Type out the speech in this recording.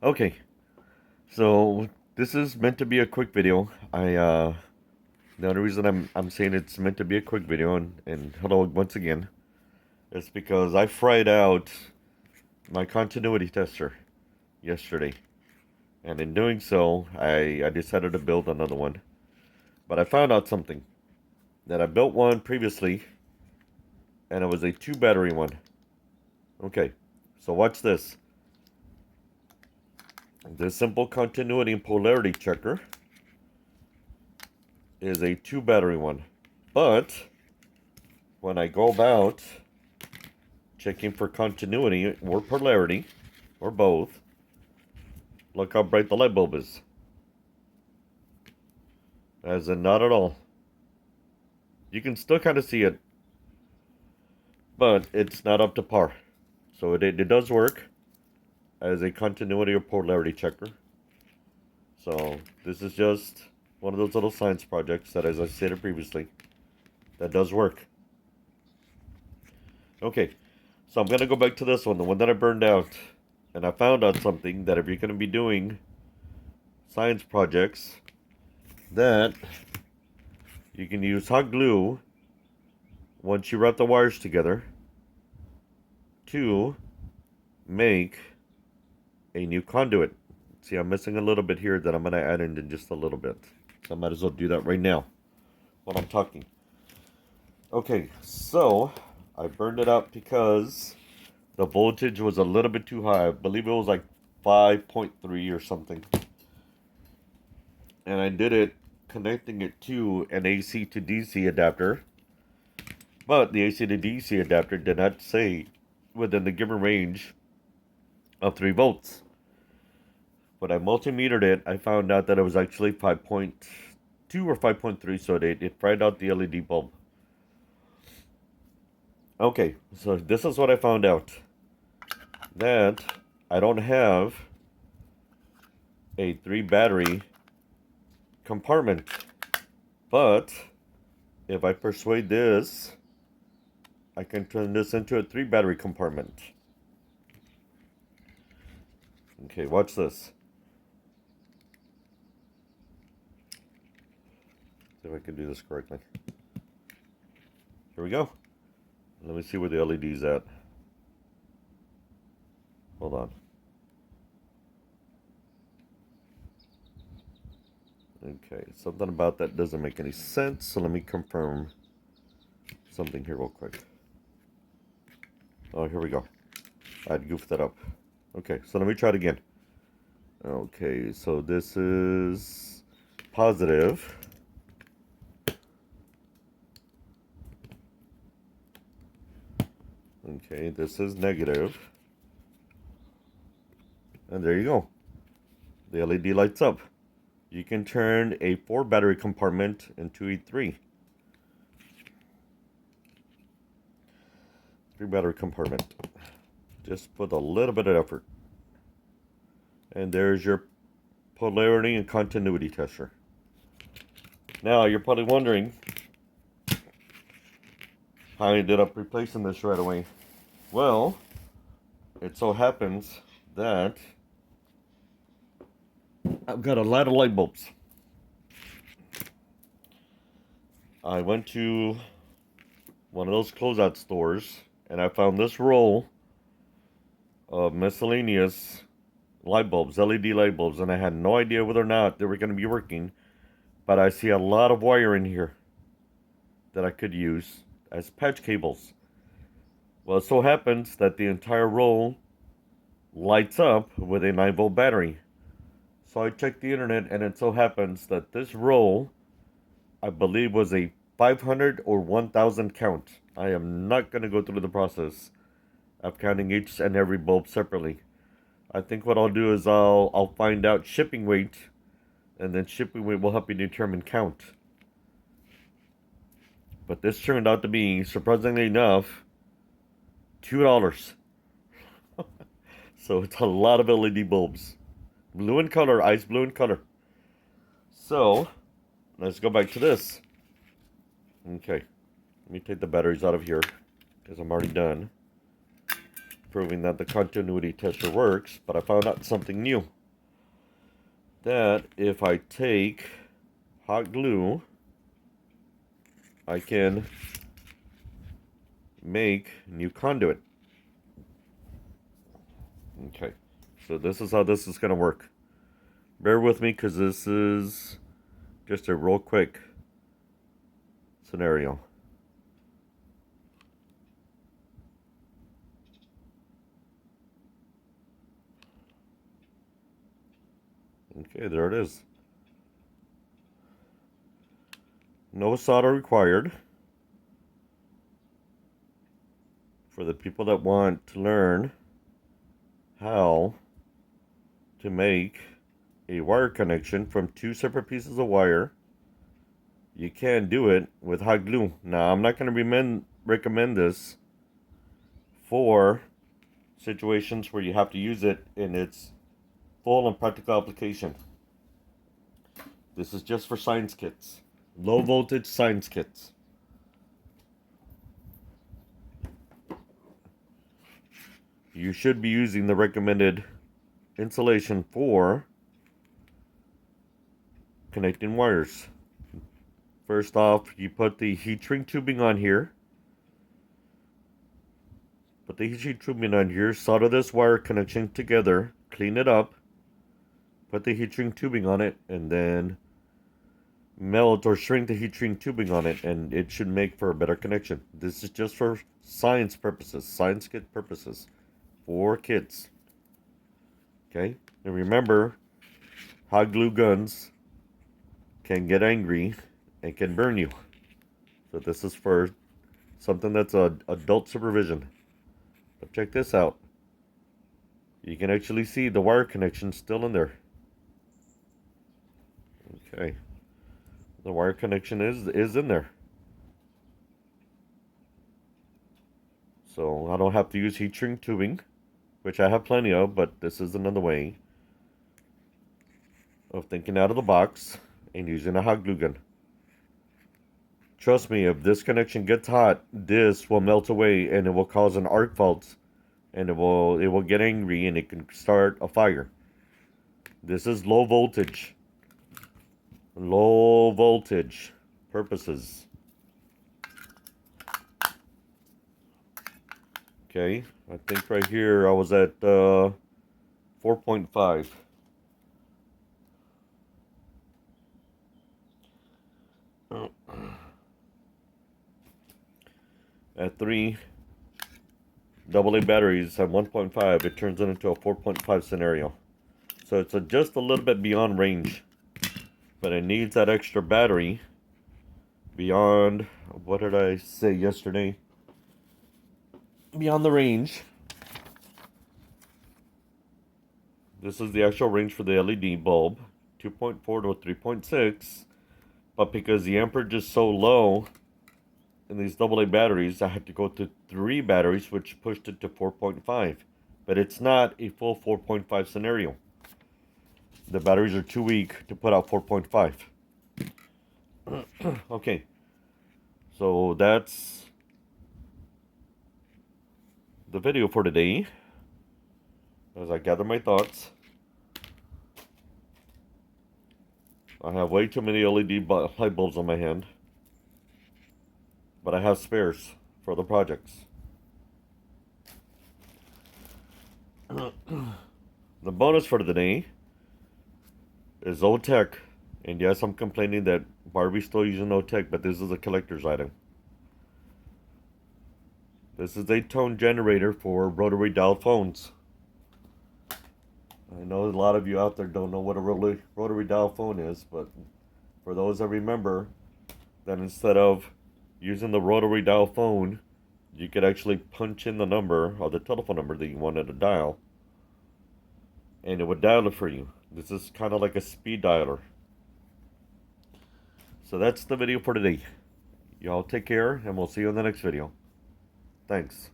Okay, so this is meant to be a quick video. The only reason I'm saying it's meant to be a quick video and hello once again is because I fried out my continuity tester yesterday. And in doing so, I decided to build another one. But I found out something. That I built one previously and it was a 2 battery one. Okay, so watch this. This simple continuity and polarity checker is a 2 battery one. But when I go about checking for continuity or polarity, or both, look how bright the light bulb is. As in, not at all. You can still kind of see it, but it's not up to par. So it does work as a continuity or polarity checker. So this is just one of those little science projects that, as I stated previously, that does work. Okay, so I'm going to go back to this one, the one that I burned out. And I found out something that if you're going to be doing science projects, that you can use hot glue once you wrap the wires together to make a new conduit. See, I'm missing a little bit here that I'm going to add in just a little bit. So I might as well do that right now while I'm talking. Okay, so I burned it up because the voltage was a little bit too high. I believe it was like 5.3 or something. And I did it connecting it to an AC to DC adapter. But the AC to DC adapter did not say within the given range of 3 volts. When I multimetered it, I found out that it was actually 5.2 or 5.3, so it fried out the LED bulb. Okay, so this is what I found out. That I don't have a 3 battery compartment. But if I persuade this, I can turn this into a 3 battery compartment. Okay, watch this. See if I can do this correctly. Here we go. Let me see where the LED's at. Hold on. Okay, something about that doesn't make any sense, so let me confirm something here real quick. Oh, here we go. I'd goofed that up. Okay, so let me try it again. Okay, so this is positive. Okay, this is negative. And there you go. The LED lights up. You can turn a 4 battery compartment into a 3 battery compartment. Just with a little bit of effort. And there's your polarity and continuity tester. Now you're probably wondering how I ended up replacing this right away. Well, it so happens that I've got a lot of light bulbs. I went to one of those closeout stores and I found this roll of miscellaneous light bulbs, LED light bulbs, and I had no idea whether or not they were going to be working, but I see a lot of wire in here that I could use as patch cables. Well, it so happens that the entire roll lights up with a 9-volt battery. So I checked the internet and it so happens that this roll, I believe, was a 500 or 1000 count. I am not going to go through the process of counting each and every bulb separately. I think what I'll do is I'll find out shipping weight, and then shipping weight will help me determine count. But this turned out to be, surprisingly enough, $2. So it's a lot of LED bulbs. Blue in color, ice blue in color. So, let's go back to this. Okay, let me take the batteries out of here, because I'm already done. proving that the continuity tester works, but I found out something new. That if I take hot glue, I can make new conduit. Okay, so this is how this is going to work. Bear with me because this is just a real quick scenario. Okay, there it is. No solder required. For the people that want to learn how to make a wire connection from two separate pieces of wire, you can do it with hot glue. Now, I'm not going to recommend this for situations where you have to use it in its full and practical application. This is just for science kits, low voltage science kits. You should be using the recommended insulation for connecting wires. First off, you put the heat shrink tubing on here. Put the heat shrink tubing on here, solder this wire connection together, clean it up, put the heat shrink tubing on it, and then melt or shrink the heat shrink tubing on it, and it should make for a better connection. This is just for science purposes, science kit purposes, for kids. Okay? And remember, hot glue guns can get angry and can burn you. So this is for something that's adult supervision. But check this out. You can actually see the wire connection still in there. Okay. The wire connection is in there. So I don't have to use heat shrink tubing, which I have plenty of, but this is another way of thinking out of the box and using a hot glue gun. Trust me, if this connection gets hot, this will melt away and it will cause an arc fault, and it will get angry and it can start a fire. This is low voltage purposes. Okay, I think right here I was at 4.5. At 3 AA batteries at 1.5, it turns it into a 4.5 scenario. So it's just a little bit beyond range. But it needs that extra battery beyond, what did I say yesterday? Beyond the range. This is the actual range for the LED bulb, 2.4 to 3.6. But because the amperage is so low in these AA batteries, I had to go to 3 batteries, which pushed it to 4.5. But it's not a full 4.5 scenario. The batteries are too weak to put out 4.5. Okay. So that's the video for today. As I gather my thoughts. I have way too many LED light bulbs on my hand. But I have spares for other projects. The bonus for today is old tech. And yes, I'm complaining that Barbie's still using old tech, but this is a collector's item. This is a tone generator for rotary dial phones. I know a lot of you out there don't know what a rotary dial phone is, but for those that remember, that instead of using the rotary dial phone, you could actually punch in the number or the telephone number that you wanted to dial, and it would dial it for you. This is kind of like a speed dialer. So that's the video for today. Y'all take care, and we'll see you in the next video. Thanks.